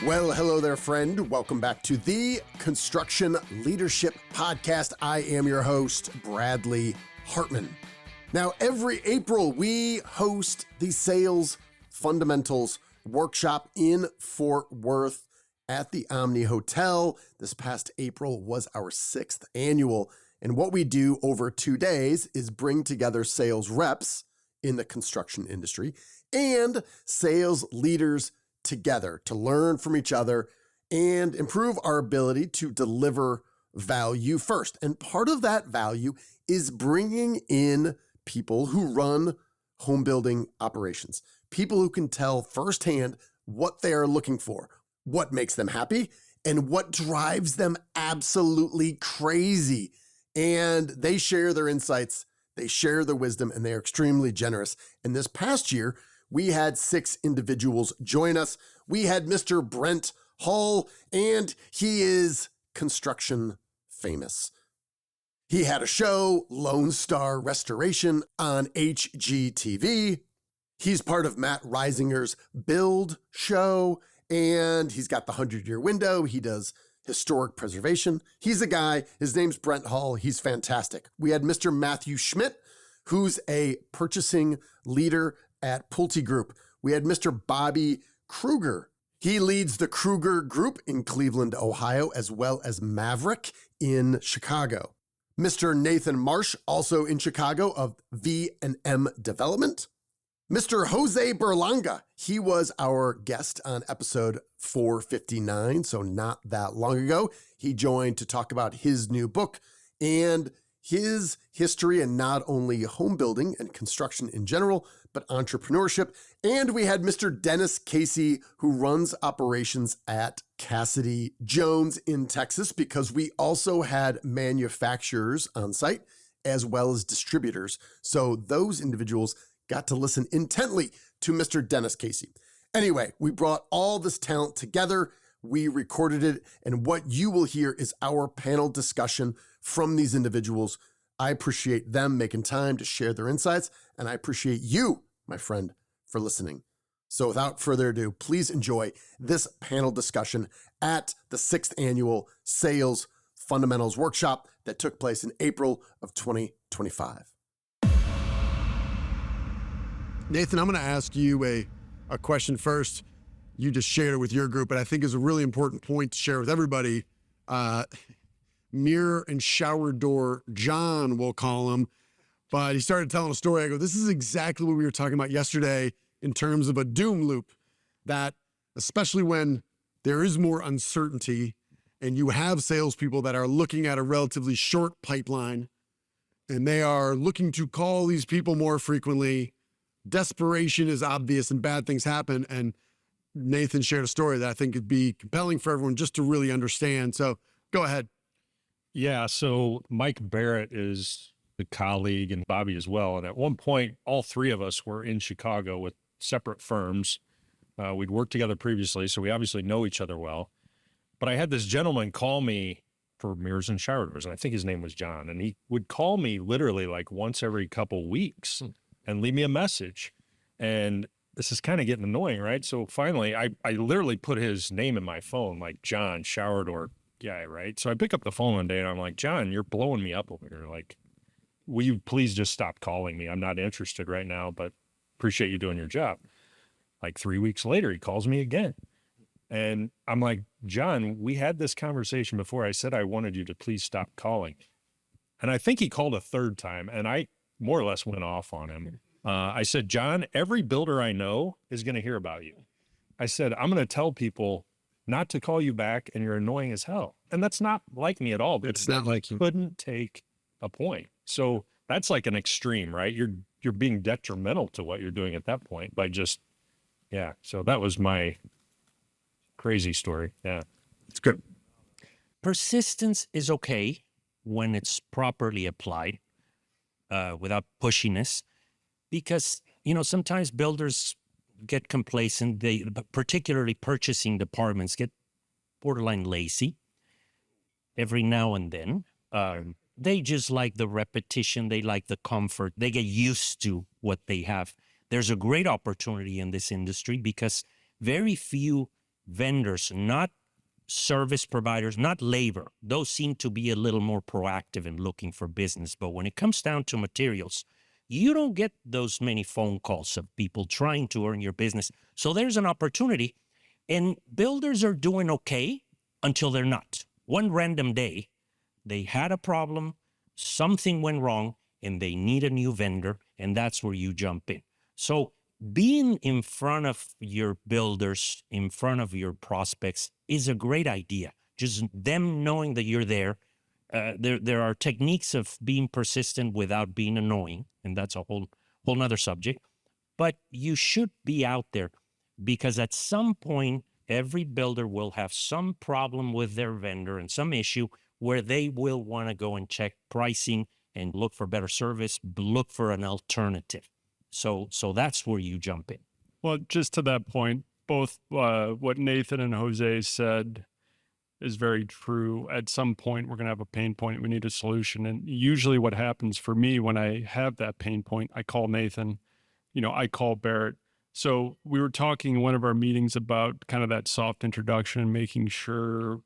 Well, hello there, friend. Welcome back to the Construction Leadership Podcast. I am your host, Bradley Hartman. Now, every April, we host the Sales Fundamentals Workshop in Fort Worth at the Omni Hotel. This past April was our 6th annual. And what we do over 2 days is bring together sales reps in the construction industry and sales leaders together to learn from each other and improve our ability to deliver value first. And part of that value is bringing in people who run home building operations, people who can tell firsthand what they are looking for, what makes them happy, and what drives them absolutely crazy. And they share their insights, they share their wisdom, and they are extremely generous. And this past year, we had 6 individuals join us. We had Mr. Brent Hall, and he is construction famous. He had a show, Lone Star Restoration, on HGTV. He's part of Matt Reisinger's Build show, and he's got the 100-year window. He does historic preservation. He's a guy. His name's Brent Hall. He's fantastic. We had Mr. Matthew Schmidt, who's a purchasing leader at PulteGroup. We had Mr. Bobby Krueger. He leads the Krueger Group in Cleveland, Ohio, as well as MAVREK in Chicago. Mr. Nathan Marsh, also in Chicago, of V&amp Development. Mr. Jose Berlanga, he was our guest on episode 459, so not that long ago. He joined to talk about his new book and his history in not only home building and construction in general, but entrepreneurship. And we had Mr. Dennis Casey, who runs operations at Cassity Jones in Texas, because we also had manufacturers on site as well as distributors. So those individuals got to listen intently to Mr. Dennis Casey. Anyway, we brought all this talent together. We recorded it, and what you will hear is our panel discussion from these individuals. I appreciate them making time to share their insights, and I appreciate you, my friend, for listening. So without further ado, please enjoy this panel discussion at the 6th annual Sales Fundamentals Workshop that took place in April of 2025. Nathan, I'm going to ask you a question first. You just shared it with your group, but I think is a really important point to share with everybody. Mirror and shower door John, we'll call him. But he started telling a story. I go, this is exactly what we were talking about yesterday in terms of a doom loop, that especially when there is more uncertainty and you have salespeople that are looking at a relatively short pipeline and they are looking to call these people more frequently, desperation is obvious and bad things happen. And Nathan shared a story that I think would be compelling for everyone just to really understand. So go ahead. Yeah. So Mike Barrett is the colleague, and Bobby as well. And at one point, all 3 of us were in Chicago with separate firms. We'd worked together previously, so we obviously know each other well. But I had this gentleman call me for mirrors and shower doors, and I think his name was John. And he would call me literally like once every couple weeks and leave me a message. And this is kind of getting annoying, right? So finally, I literally put his name in my phone, like John, shower door guy, right? So I pick up the phone one day and I'm like, John, you're blowing me up over here. Like, will you please just stop calling me? I'm not interested right now, but appreciate you doing your job. Like 3 weeks later, he calls me again. And I'm like, John, we had this conversation before. I said I wanted you to please stop calling. And I think he called a 3rd time, and I more or less went off on him. I said, John, every builder I know is going to hear about you. I said, I'm going to tell people not to call you back, and you're annoying as hell. And that's not like me at all. It's not like you. Couldn't take a point. So that's like an extreme, right? You're being detrimental to what you're doing at that point by just, yeah. So that was my crazy story. Yeah. It's good. Persistence is okay when it's properly applied, without pushiness, because, sometimes builders get complacent. They, particularly purchasing departments, get borderline lazy every now and then. They just like the repetition. They like the comfort. They get used to what they have. There's a great opportunity in this industry because very few vendors, not service providers, not labor. Those seem to be a little more proactive in looking for business. But when it comes down to materials, you don't get those many phone calls of people trying to earn your business. So there's an opportunity, and builders are doing okay until they're not. One random day, they had a problem, something went wrong, and they need a new vendor, and that's where you jump in. So being in front of your builders, in front of your prospects is a great idea. Just them knowing that you're there. There are techniques of being persistent without being annoying, and that's a whole nother subject. But you should be out there, because at some point, every builder will have some problem with their vendor and some issue where they will want to go and check pricing and look for better service, look for an alternative. So that's where you jump in. Well, just to that point, both what Nathan and Jose said is very true. At some point, we're going to have a pain point. We need a solution. And usually what happens for me when I have that pain point, I call Nathan, I call Barrett. So we were talking in one of our meetings about kind of that soft introduction, making sure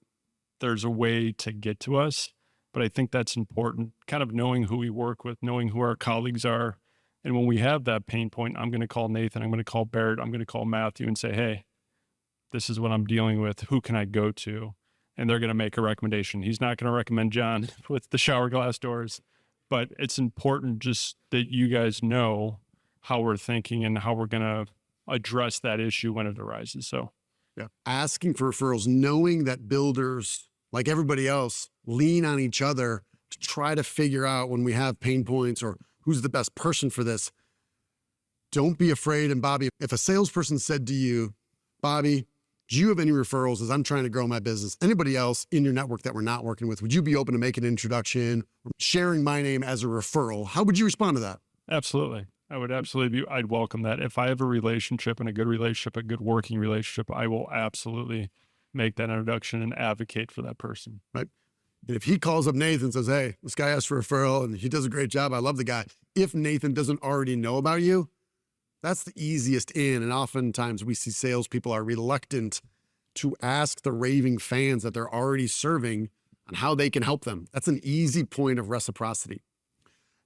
there's a way to get to us. But I think that's important, kind of knowing who we work with, knowing who our colleagues are. And when we have that pain point, I'm going to call Nathan, I'm going to call Barrett, I'm going to call Matthew and say, hey, this is what I'm dealing with. Who can I go to? And they're going to make a recommendation. He's not going to recommend John with the shower glass doors, but it's important just that you guys know how we're thinking and how we're going to address that issue when it arises. So, yeah, asking for referrals, knowing that builders, like everybody else, lean on each other to try to figure out when we have pain points or who's the best person for this. Don't be afraid. And Bobby, if a salesperson said to you, Bobby, do you have any referrals as I'm trying to grow my business? Anybody else in your network that we're not working with, would you be open to making an introduction, sharing my name as a referral? How would you respond to that? Absolutely. I would absolutely I'd welcome that. If I have a relationship and a good relationship, a good working relationship, I will absolutely make that introduction and advocate for that person. Right. And if he calls up Nathan and says, hey, this guy asked for a referral and he does a great job, I love the guy. If Nathan doesn't already know about you, that's the easiest in. And oftentimes we see salespeople are reluctant to ask the raving fans that they're already serving on how they can help them. That's an easy point of reciprocity.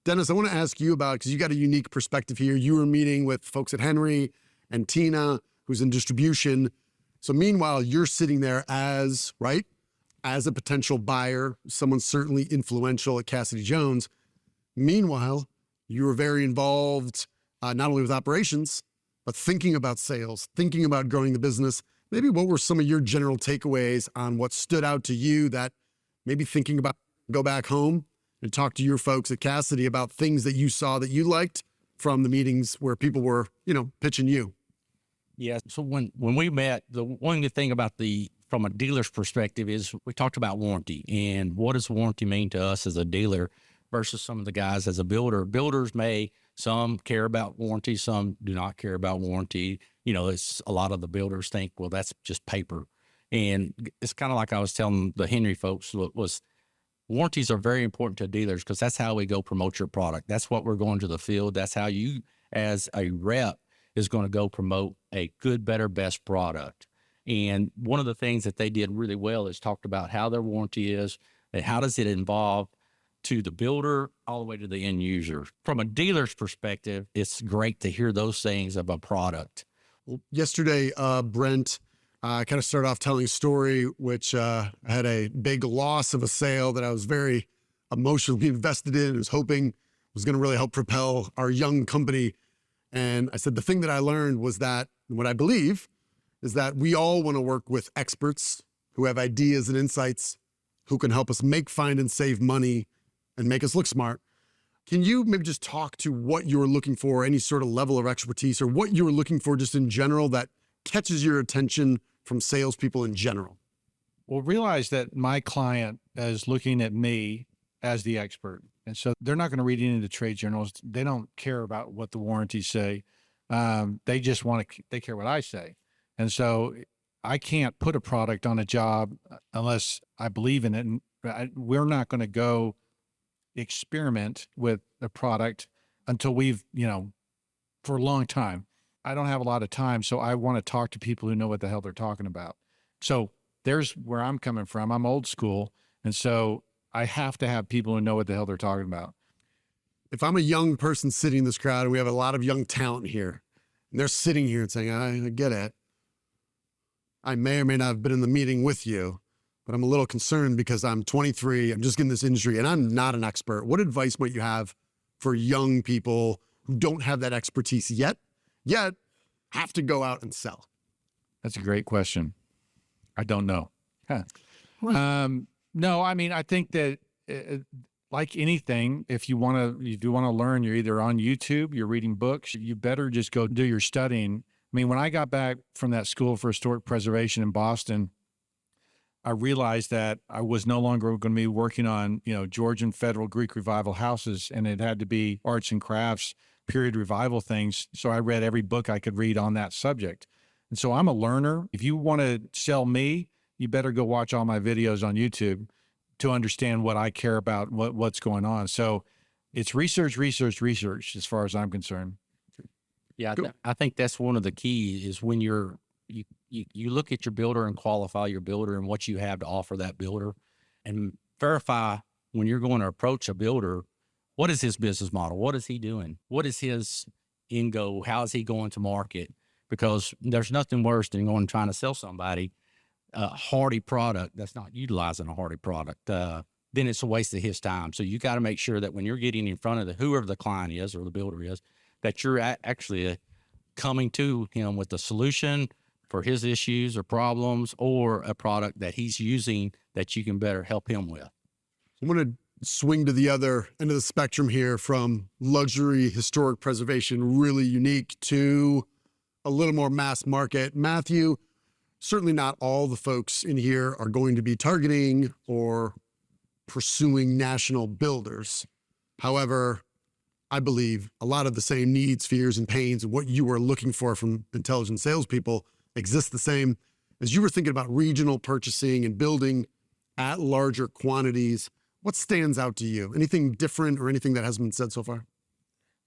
Dennis, I want to ask you about, because you got a unique perspective here. You were meeting with folks at Henry and Tina, who's in distribution. So meanwhile, you're sitting there as a potential buyer, someone certainly influential at Cassity Jones. Meanwhile, you were very involved, not only with operations, but thinking about sales, thinking about growing the business. Maybe what were some of your general takeaways on what stood out to you that maybe thinking about go back home and talk to your folks at Cassity about things that you saw that you liked from the meetings where people were, pitching you? Yeah. So when we met, the one good thing about from a dealer's perspective is we talked about warranty and what does warranty mean to us as a dealer versus some of the guys as a builder. Builders some care about warranty, some do not care about warranty. It's a lot of the builders think, well, that's just paper. And it's kind of like I was telling the Henry folks was warranties are very important to dealers because that's how we go promote your product. That's what we're going to the field. That's how you as a rep is going to go promote a good, better, best product. And one of the things that they did really well is talked about how their warranty is and how does it involve to the builder all the way to the end user. From a dealer's perspective, it's great to hear those things of a product. Well, yesterday, Brent kind of started off telling a story, which I had a big loss of a sale that I was very emotionally invested in and was hoping was going to really help propel our young company. And I said, the thing that I learned was that, and what I believe is that we all want to work with experts who have ideas and insights, who can help us make, find, and save money and make us look smart. Can you maybe just talk to what you were looking for, any sort of level of expertise, or what you were looking for just in general that catches your attention from salespeople in general? Well, realize that my client is looking at me as the expert. And so they're not going to read any of the trade journals. They don't care about what the warranties say. They just they care what I say. And so I can't put a product on a job unless I believe in it. And we're not going to go experiment with a product until we've, for a long time. I don't have a lot of time, so I want to talk to people who know what the hell they're talking about. So there's where I'm coming from. I'm old school. And so I have to have people who know what the hell they're talking about. If I'm a young person sitting in this crowd and we have a lot of young talent here, and they're sitting here and saying, I get it. I may or may not have been in the meeting with you, but I'm a little concerned because I'm 23, I'm just getting this industry, and I'm not an expert. What advice might you have for young people who don't have that expertise yet have to go out and sell? That's a great question. I don't know. Huh. No, I mean, I think that like anything, if you want to learn, you're either on YouTube, you're reading books, you better just go do your studying. I mean, when I got back from that school for historic preservation in Boston, I realized that I was no longer going to be working on, Georgian Federal Greek Revival houses, and it had to be arts and crafts, period revival things. So I read every book I could read on that subject. And so I'm a learner. If you want to sell me, you better go watch all my videos on YouTube to understand what I care about, what's going on. So it's research as far as I'm concerned. Yeah, I think that's one of the keys is when you look at your builder and qualify your builder and what you have to offer that builder, and verify when you're going to approach a builder, what is his business model? What is he doing? What is his end goal? How is he going to market? Because there's nothing worse than going and trying to sell somebody a hardy product that's not utilizing a hardy product. Then it's a waste of his time. So you got to make sure that when you're getting in front of whoever the client is or the builder is, that you're actually coming to him with a solution for his issues or problems, or a product that he's using that you can better help him with. I'm going to swing to the other end of the spectrum here, from luxury historic preservation, really unique, to a little more mass market. Matthew, certainly not all the folks in here are going to be targeting or pursuing national builders. However, I believe a lot of the same needs, fears, and pains, and what you are looking for from intelligent salespeople exist the same. As you were thinking about regional purchasing and building at larger quantities, what stands out to you? Anything different or anything that hasn't been said so far?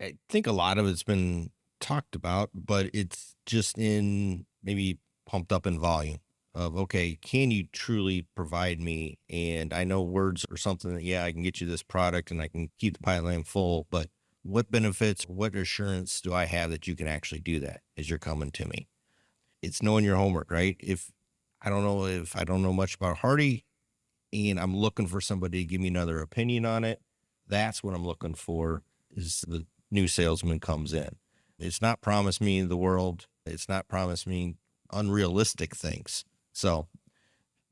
I think a lot of it's been talked about, but it's just in maybe pumped up in volume of, okay, can you truly provide me? And I know words are something that, I can get you this product and I can keep the pipeline full, but what benefits, what assurance do I have that you can actually do that as you're coming to me? It's knowing your homework, right? If I don't know much about hardy and I'm looking for somebody to give me another opinion on it, that's what I'm looking for, is the new salesman comes in. It's not promise me the world. It's not promise me unrealistic things. So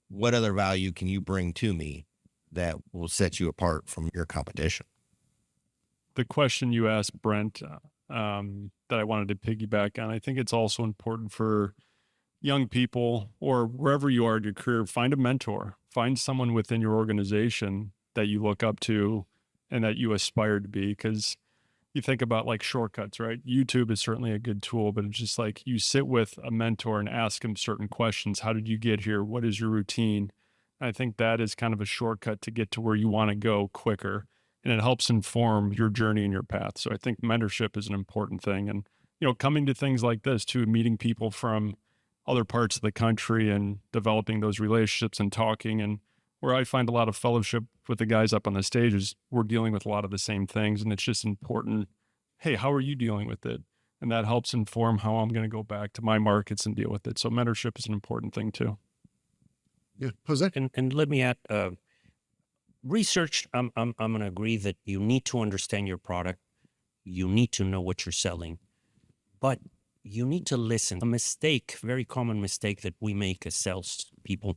what other value can you bring to me that will set you apart from your competition? The question you asked, Brent, that I wanted to piggyback on, I think it's also important for young people, or wherever you are in your career, find a mentor, find someone within your organization that you look up to and that you aspire to be. Because you think about like shortcuts, right? YouTube is certainly a good tool, but it's just like you sit with a mentor and ask him certain questions. How did you get here? What is your routine? I think that is kind of a shortcut to get to where you want to go quicker. And it helps inform your journey and your path. So I think mentorship is an important thing. And, coming to things like this too, meeting people from other parts of the country and developing those relationships and talking. And where I find a lot of fellowship with the guys up on the stage is we're dealing with a lot of the same things. And it's just important. Hey, how are you dealing with it? And that helps inform how I'm going to go back to my markets and deal with it. So mentorship is an important thing too. Yeah. Jose? And let me add, research, I'm going to agree that you need to understand your product. You need to know what you're selling, but you need to listen. A mistake, very common mistake that we make as sales people,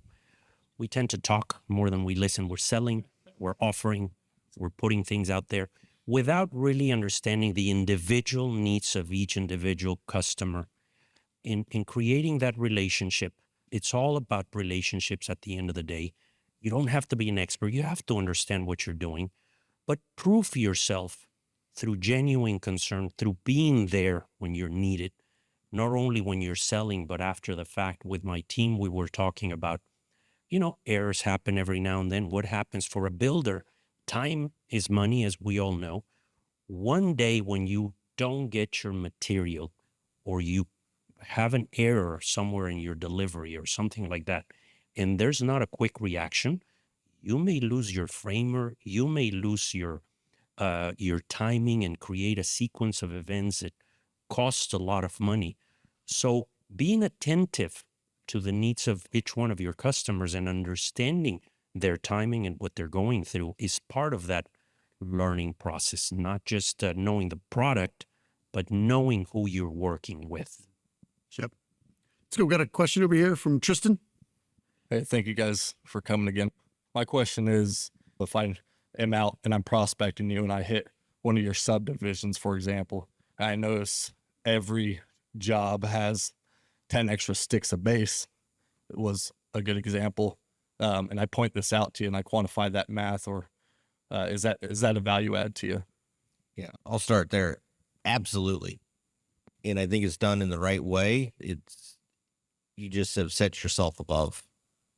we tend to talk more than we listen. We're selling, we're offering, we're putting things out there without really understanding the individual needs of each individual customer. In creating that relationship, it's all about relationships at the end of the day. You don't have to be an expert. You have to understand what you're doing, but prove yourself through genuine concern, through being there when you're needed, not only when you're selling, but after the fact. With my team, we were talking about, errors happen every now and then. What happens for a builder? Time is money, as we all know. One day when you don't get your material, or you have an error somewhere in your delivery or something like that, and there's not a quick reaction, you may lose your framer, you may lose your timing and create a sequence of events that costs a lot of money. So being attentive to the needs of each one of your customers and understanding their timing and what they're going through is part of that learning process, not just knowing the product, but knowing who you're working with. Yep. Let's go. Got a question over here from Tristan. Hey, thank you guys for coming again. My question is, if I am out and I'm prospecting you and I hit one of your subdivisions, for example, I notice every job has 10 extra sticks of base. It was a good example. And I point this out to you and I quantify that math, or is that a value add to you? Yeah, I'll start there. Absolutely. And I think it's done in the right way. You just have set yourself above.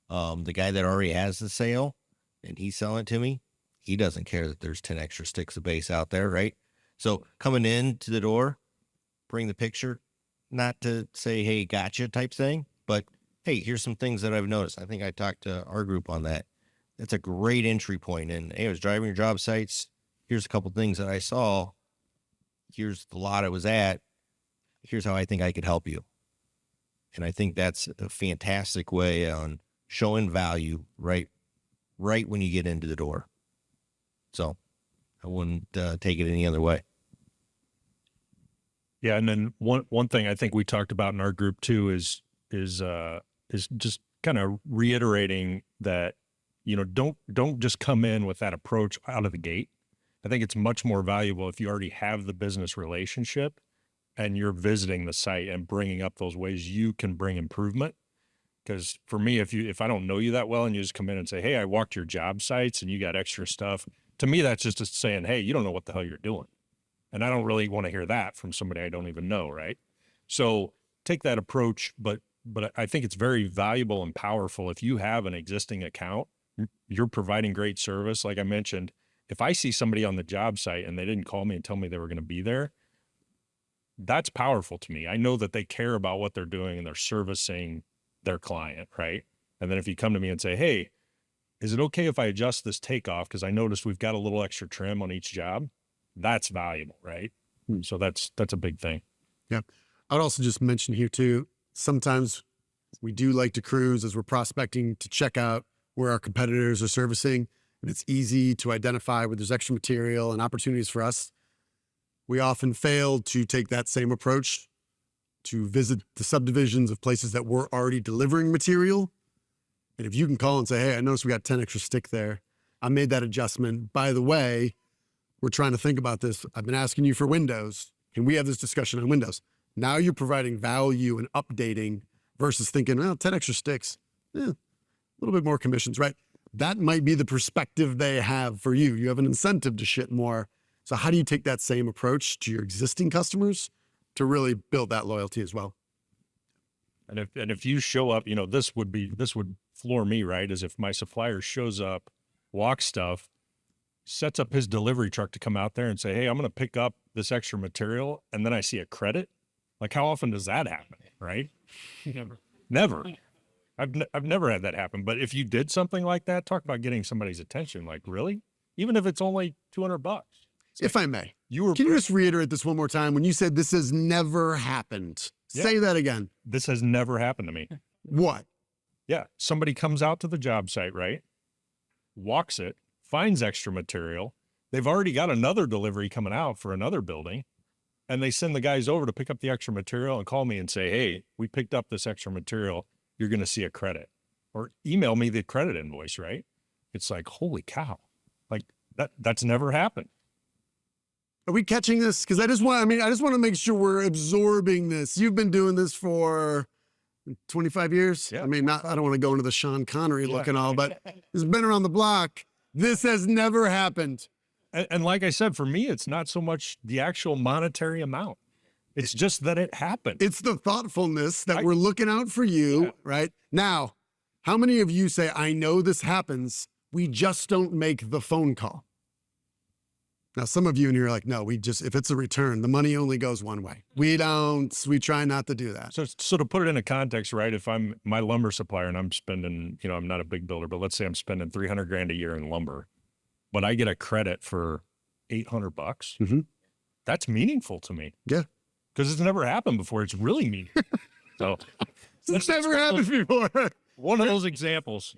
The guy that already has the sale and he's selling it to me, he doesn't care that there's 10 extra sticks of base out there, right? So coming in to the door, bring the picture, not to say, hey, gotcha type thing, but hey, here's some things that I've noticed. I think I talked to our group on that. That's a great entry point. And hey, I was driving your job sites. Here's a couple things that I saw. Here's the lot I was at. Here's how I think I could help you. And I think that's a fantastic way on showing value right when you get into the door. So I wouldn't take it any other way. Yeah, and then one thing I think we talked about in our group too is just kind of reiterating that, you know, don't just come in with that approach out of the gate. I think it's much more valuable if you already have the business relationship and you're visiting the site and bringing up those ways you can bring improvement. Because for me, if I don't know you that well and you just come in and say, hey, I walked your job sites and you got extra stuff, to me, that's just saying, hey, you don't know what the hell you're doing. And I don't really want to hear that from somebody I don't even know, right? So take that approach, but I think it's very valuable and powerful if you have an existing account, you're providing great service. Like I mentioned, if I see somebody on the job site and they didn't call me and tell me they were going to be there, that's powerful to me. I know that they care about what they're doing and they're servicing their client, right? And then if you come to me and say, hey, is it okay if I adjust this takeoff? Because I noticed we've got a little extra trim on each job. That's valuable, right? So that's a big thing. Yeah. I would also just mention here too, sometimes we do like to cruise as we're prospecting to check out where our competitors are servicing. And it's easy to identify where there's extra material and opportunities for us. We often fail to take that same approach to visit the subdivisions of places that we're already delivering material. And if you can call and say, hey, I noticed we got 10 extra stick there. I made that adjustment. By the way, we're trying to think about this. I've been asking you for windows. Can we have this discussion on windows? Now you're providing value and updating versus thinking, well, 10 extra sticks, a little bit more commissions, right? That might be the perspective they have for you. You have an incentive to shit more. So how do you take that same approach to your existing customers to really build that loyalty as well? And if you show up, you know, this would floor me, right? As if my supplier shows up, walks stuff, sets up his delivery truck to come out there and say, hey, I'm going to pick up this extra material. And then I see a credit. Like, how often does that happen? Right? Never. I've never had that happen. But if you did something like that, talk about getting somebody's attention. Like, really? Even if it's only $200. If I may, can you just reiterate this one more time? When you said this has never happened, say that again. This has never happened to me. What? Yeah. Somebody comes out to the job site, right? Walks it, finds extra material. They've already got another delivery coming out for another building. And they send the guys over to pick up the extra material and call me and say, hey, we picked up this extra material. You're going to see a credit, or email me the credit invoice, right? It's like, holy cow. Like that's never happened. Are we catching this? Because I just want to make sure we're absorbing this. You've been doing this for 25 years. Yeah. I mean, I don't want to go into the Sean Connery look and all, but it's been around the block. This has never happened. And like I said, for me, it's not so much the actual monetary amount. It's just that it happened. It's the thoughtfulness that we're looking out for you, right? Now, how many of you say, I know this happens, we just don't make the phone call? Now, some of you in here are like, no, if it's a return, the money only goes one way. We try not to do that. So to put it into context, right? If I'm my lumber supplier and I'm spending, I'm not a big builder, but let's say I'm spending $300,000 a year in lumber, but I get a credit for $800. Mm-hmm. That's meaningful to me. Yeah. Because it's never happened before. It's really meaningful. So it's never happened before. One of those examples.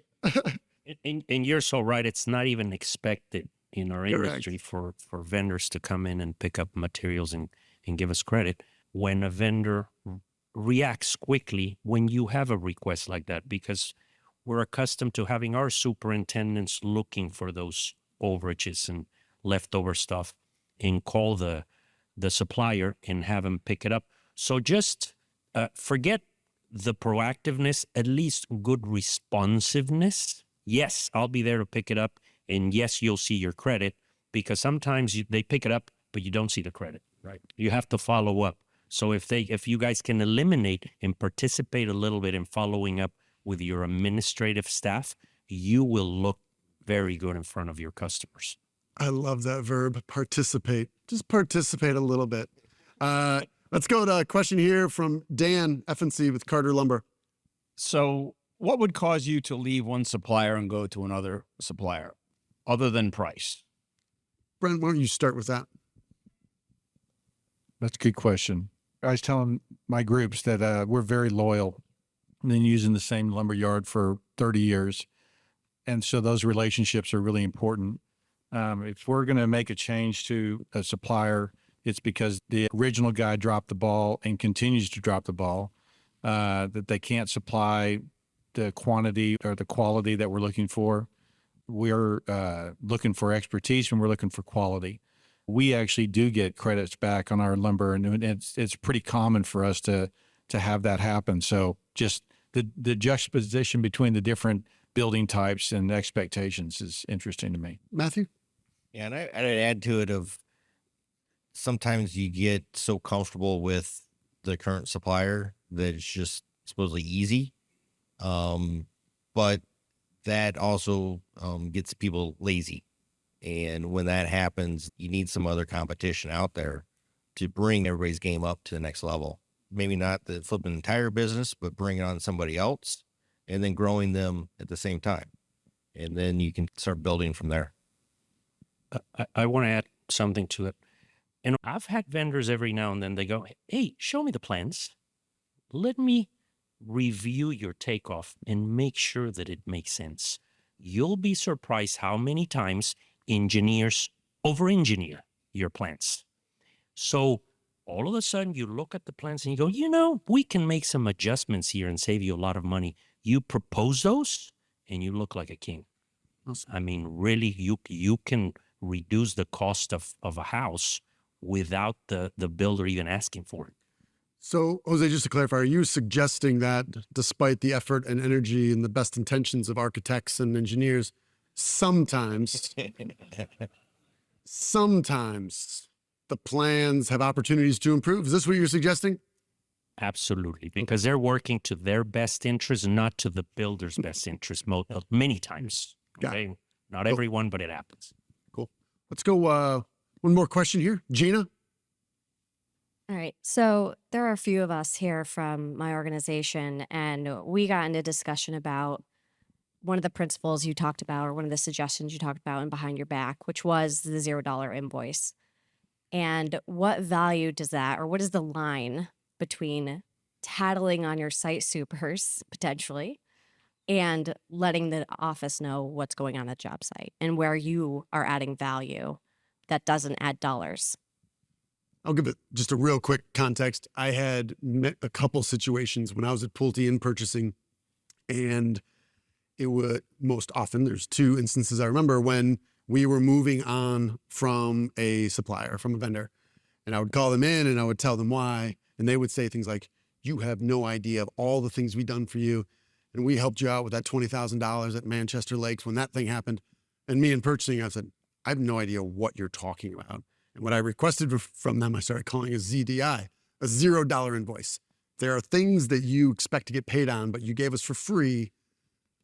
And you're so right. It's not even expected in our industry for vendors to come in and pick up materials and give us credit. When a vendor reacts quickly when you have a request like that, because we're accustomed to having our superintendents looking for those overages and leftover stuff and call the supplier and have them pick it up. So just forget the proactiveness, at least good responsiveness. Yes, I'll be there to pick it up. And yes, you'll see your credit, because sometimes they pick it up, but you don't see the credit. Right. You have to follow up. So if you guys can eliminate and participate a little bit in following up with your administrative staff, you will look very good in front of your customers. I love that verb, participate. Just participate a little bit. Let's go to a question here from Dan F&C with Carter Lumber. So what would cause you to leave one supplier and go to another supplier other than price? Brent, why don't you start with that? That's a good question. I was telling my groups that we're very loyal and then using the same lumber yard for 30 years. And so those relationships are really important. If we're going to make a change to a supplier, it's because the original guy dropped the ball and continues to drop the ball, that they can't supply the quantity or the quality that we're looking for. We're looking for expertise and we're looking for quality. We actually do get credits back on our lumber, and it's pretty common for us to have that happen. So just the juxtaposition between the different building types and expectations is interesting to me. Matthew? Yeah, and I'd add to it of sometimes you get so comfortable with the current supplier that it's just supposedly easy. But that also gets people lazy. And when that happens, you need some other competition out there to bring everybody's game up to the next level. Maybe not the flipping entire business, but bring it on somebody else and then growing them at the same time. And then you can start building from there. I want to add something to it. And I've had vendors every now and then, they go, hey, show me the plans. Let me review your takeoff and make sure that it makes sense. You'll be surprised how many times engineers over-engineer your plans. So all of a sudden you look at the plans and you go, we can make some adjustments here and save you a lot of money. You propose those and you look like a king. Awesome. I mean, really, you can reduce the cost of a house without the builder even asking for it. So, Jose, just to clarify, are you suggesting that despite the effort and energy and the best intentions of architects and engineers, sometimes the plans have opportunities to improve? Is this what you're suggesting? Absolutely, because they're working to their best interest, not to the builder's best interest many times. Okay? Not everyone, but it happens. Cool. Let's go one more question here. Gina? All right. So there are a few of us here from my organization, and we got into discussion about one of the principles you talked about, or one of the suggestions you talked about in Behind Your Back, which was the $0 invoice. And what value does that, or what is the line between tattling on your site supers, potentially, and letting the office know what's going on at the job site and where you are adding value that doesn't add dollars? I'll give it just a real quick context. I had met a couple situations when I was at Pulte in purchasing, and it would most often, there's two instances I remember when we were moving on from a supplier, from a vendor, and I would call them in and I would tell them why, and they would say things like, you have no idea of all the things we've done for you, and we helped you out with that $20,000 at Manchester Lakes when that thing happened. And me in purchasing, I said, I have no idea what you're talking about. And what I requested from them, I started calling a ZDI, a $0 invoice. There are things that you expect to get paid on, but you gave us for free.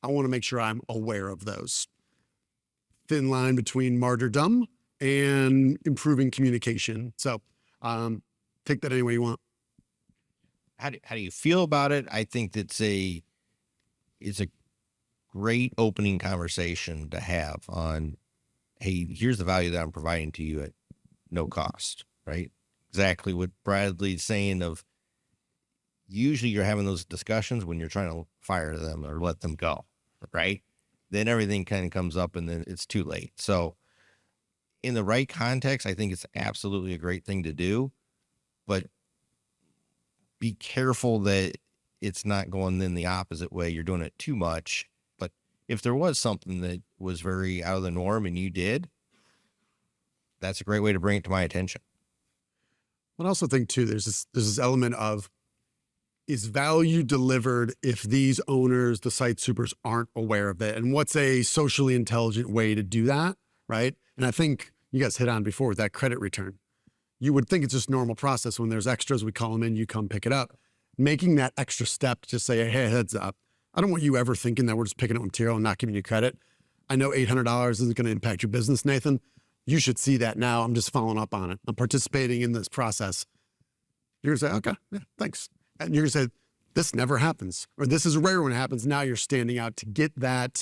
I want to make sure I'm aware of those. Thin line between martyrdom and improving communication. So take that any way you want. How do you feel about it? I think it's a great opening conversation to have on, hey, here's the value that I'm providing to you at no cost, right? Exactly what Bradley's saying of usually you're having those discussions when you're trying to fire them or let them go, right? Then everything kind of comes up and then it's too late. So in the right context, I think it's absolutely a great thing to do, but be careful that it's not going in the opposite way. You're doing it too much. But if there was something that was very out of the norm and you did, that's a great way to bring it to my attention. But I also think too, there's this element of, is value delivered if these owners, the site supers, aren't aware of it? And what's a socially intelligent way to do that, right? And I think you guys hit on before with that credit return. You would think it's just normal process. When there's extras, we call them in, you come pick it up. Making that extra step to just say, hey, heads up. I don't want you ever thinking that we're just picking up material and not giving you credit. I know $800 isn't going to impact your business, Nathan. You should see that now. I'm just following up on it. I'm participating in this process. You're going to say, okay, yeah, thanks. And you're going to say, this never happens, or this is rare when it happens. Now you're standing out to get that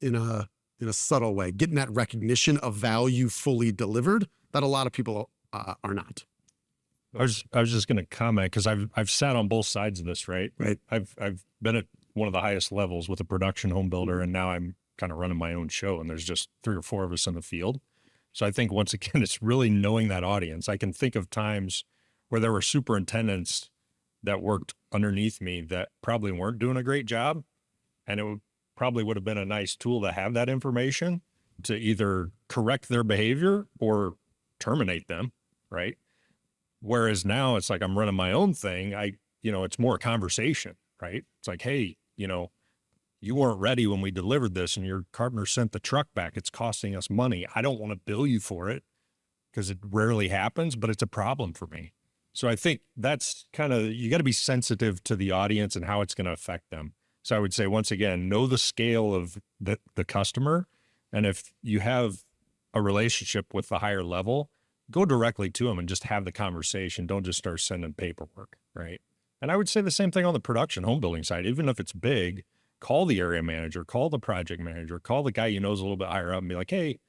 in a subtle way, getting that recognition of value fully delivered that a lot of people are not. I was just going to comment because I've sat on both sides of this, right? Right. I've been at one of the highest levels with a production home builder, and now I'm kind of running my own show, and there's just 3 or 4 of us in the field. So I think once again, it's really knowing that audience. I can think of times where there were superintendents that worked underneath me that probably weren't doing a great job, and it probably would have been a nice tool to have that information to either correct their behavior or terminate them, right? Whereas now it's like I'm running my own thing. It's more a conversation, right? It's like, hey, you weren't ready when we delivered this and your carpenter sent the truck back. It's costing us money. I don't want to bill you for it because it rarely happens, but it's a problem for me. So I think that's kind of, you got to be sensitive to the audience and how it's going to affect them. So I would say, once again, know the scale of the customer. And if you have a relationship with the higher level, go directly to them and just have the conversation. Don't just start sending paperwork, right? And I would say the same thing on the production home building side. Even if it's big, call the area manager, call the project manager, call the guy you know is a little bit higher up and be like, hey,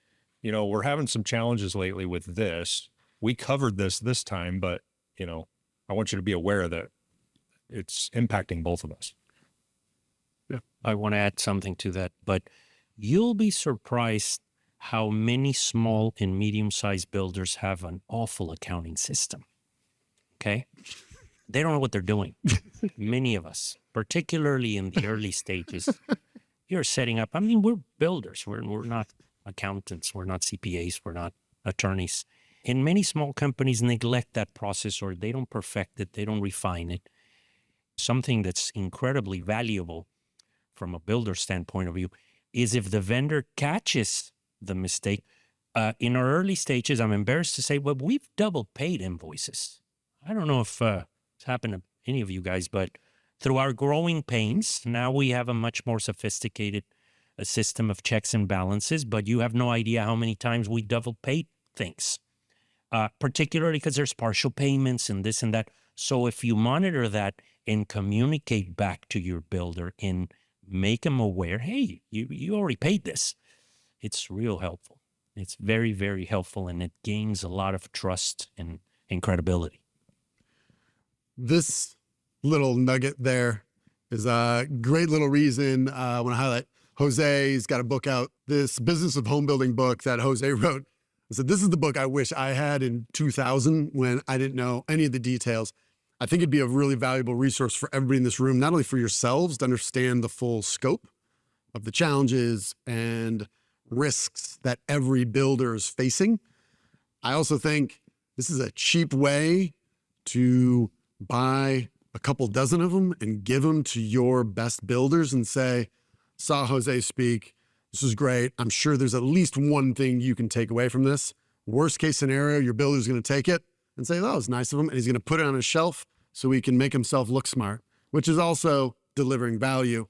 we're having some challenges lately with this. We covered this time, but, I want you to be aware that it's impacting both of us. Yeah. I want to add something to that, but you'll be surprised how many small and medium-sized builders have an awful accounting system. Okay? They don't know what they're doing. Many of us, particularly in the early stages, you're setting up. We're builders. We're not accountants. We're not CPAs. We're not attorneys. And many small companies neglect that process, or they don't perfect it. They don't refine it. Something that's incredibly valuable from a builder standpoint of view is if the vendor catches the mistake. In our early stages, I'm embarrassed to say, well, we've double paid invoices. I don't know if it's happened to any of you guys, but through our growing pains, now we have a much more sophisticated system of checks and balances, but you have no idea how many times we double paid things, particularly because there's partial payments and this and that. So if you monitor that and communicate back to your builder and make them aware, hey, you already paid this, it's real helpful. It's very, very helpful, and it gains a lot of trust and credibility. This little nugget there is a great little reason I want to highlight. Jose's got a book out, this Business of Home Building book that Jose wrote. I said, this is the book I wish I had in 2000 when I didn't know any of the details. I think it'd be a really valuable resource for everybody in this room, not only for yourselves to understand the full scope of the challenges and risks that every builder is facing. I also think this is a cheap way to buy a couple dozen of them and give them to your best builders and say, saw Jose speak. This is great. I'm sure there's at least one thing you can take away from this. Worst case scenario, your builder's going to take it and say, oh, it's nice of him. And he's going to put it on his shelf so he can make himself look smart, which is also delivering value.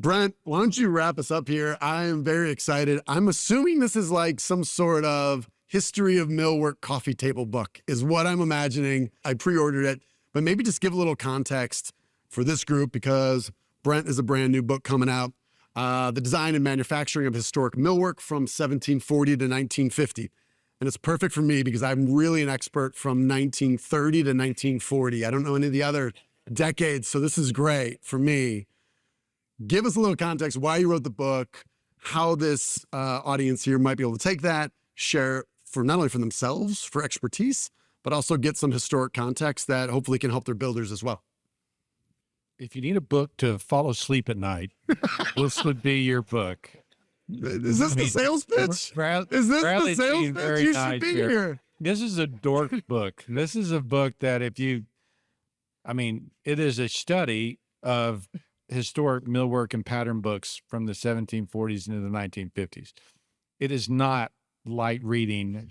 Brent, why don't you wrap us up here? I am very excited. I'm assuming this is like some sort of history of millwork coffee table book is what I'm imagining. I pre-ordered it, but maybe just give a little context for this group because Brent is a brand new book coming out. The design and manufacturing of historic millwork from 1740 to 1950. And it's perfect for me because I'm really an expert from 1930 to 1940. I don't know any of the other decades, so this is great for me. Give us a little context, why you wrote the book, how this audience here might be able to take that, share for not only for themselves, for expertise, but also get some historic context that hopefully can help their builders as well. If you need a book to fall asleep at night, this would be your book. Is this the sales pitch? Is this the sales pitch? You should be here. This is a dork book. This is a book that it is a study of historic millwork and pattern books from the 1740s into the 1950s. It is not light reading.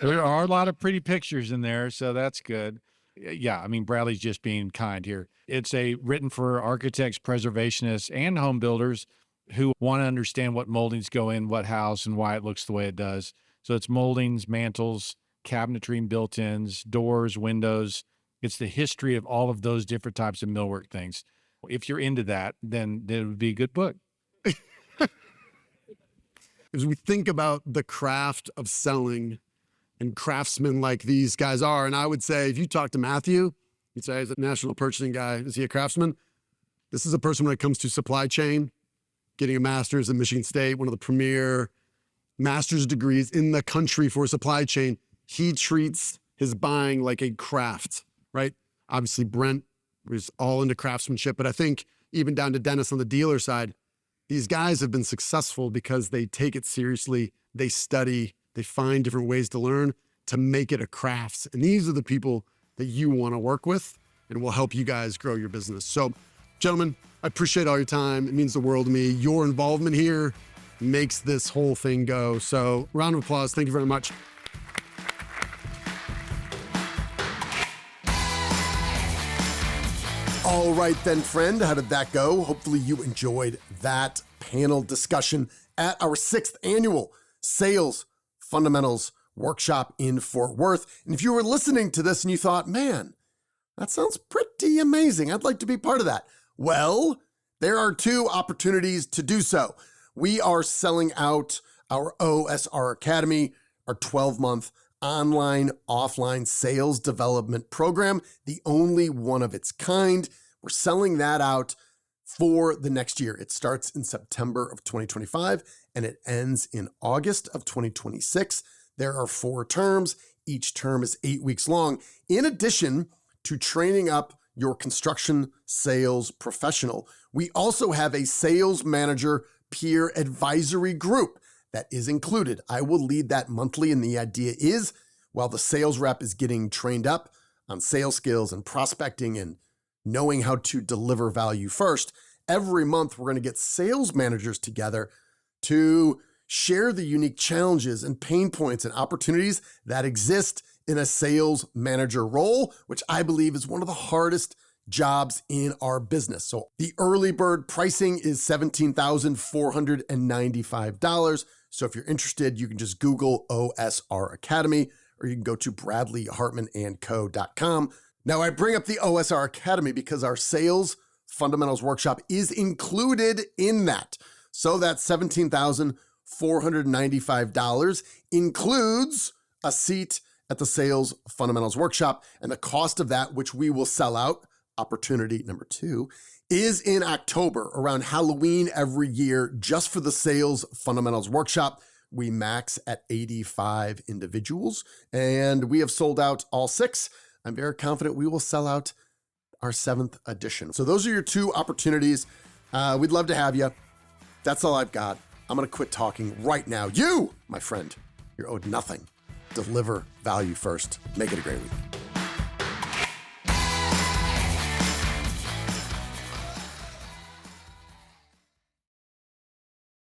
There are a lot of pretty pictures in there, so that's good. Yeah, Bradley's just being kind here. It's written for architects, preservationists, and home builders who want to understand what moldings go in what house and why it looks the way it does. So it's moldings, mantles, cabinetry and built-ins, doors, windows. It's the history of all of those different types of millwork things. If you're into that, then it would be a good book. As we think about the craft of selling and craftsmen like these guys are, and I would say if you talk to Matthew, you'd say he's a national purchasing guy. Is he a craftsman? This is a person when it comes to supply chain, getting a master's at Michigan State, one of the premier master's degrees in the country for supply chain. He treats his buying like a craft, right? Obviously, Brent was all into craftsmanship, but I think even down to Dennis on the dealer side, these guys have been successful because they take it seriously, they study, they find different ways to learn to make it a craft. And these are the people that you want to work with and will help you guys grow your business. So, gentlemen, I appreciate all your time. It means the world to me. Your involvement here makes this whole thing go. So, round of applause. Thank you very much. All right then, friend, how did that go? Hopefully you enjoyed that panel discussion at our 6th annual Sales Fundamentals Workshop in Fort Worth. And if you were listening to this and you thought, man, that sounds pretty amazing, I'd like to be part of that. Well, there are 2 opportunities to do so. We are selling out our OSR Academy, our 12-month online, offline sales development program, the only one of its kind. We're selling that out for the next year. It starts in September of 2025 and it ends in August of 2026. There are 4 terms. Each term is 8 weeks long. In addition to training up your construction sales professional, we also have a sales manager peer advisory group that is included. I will lead that monthly, and the idea is while the sales rep is getting trained up on sales skills and prospecting and knowing how to deliver value first, every month we're going to get sales managers together to share the unique challenges and pain points and opportunities that exist in a sales manager role, which I believe is one of the hardest jobs in our business. So the early bird pricing is $17,495. So if you're interested, you can just Google OSR Academy, or you can go to bradleyhartmanandco.com. Now, I bring up the OSR Academy because our sales fundamentals workshop is included in that. So that $17,495 includes a seat at the sales fundamentals workshop, and the cost of that, which we will sell out, opportunity number 2, is in October around Halloween every year. Just for the sales fundamentals workshop, we max at 85 individuals, and we have sold out all 6. I'm very confident we will sell out our 7th edition. So those are your 2 opportunities. We'd love to have you. That's all I've got. I'm going to quit talking right now. You, my friend, you're owed nothing. Deliver value first. Make it a great week.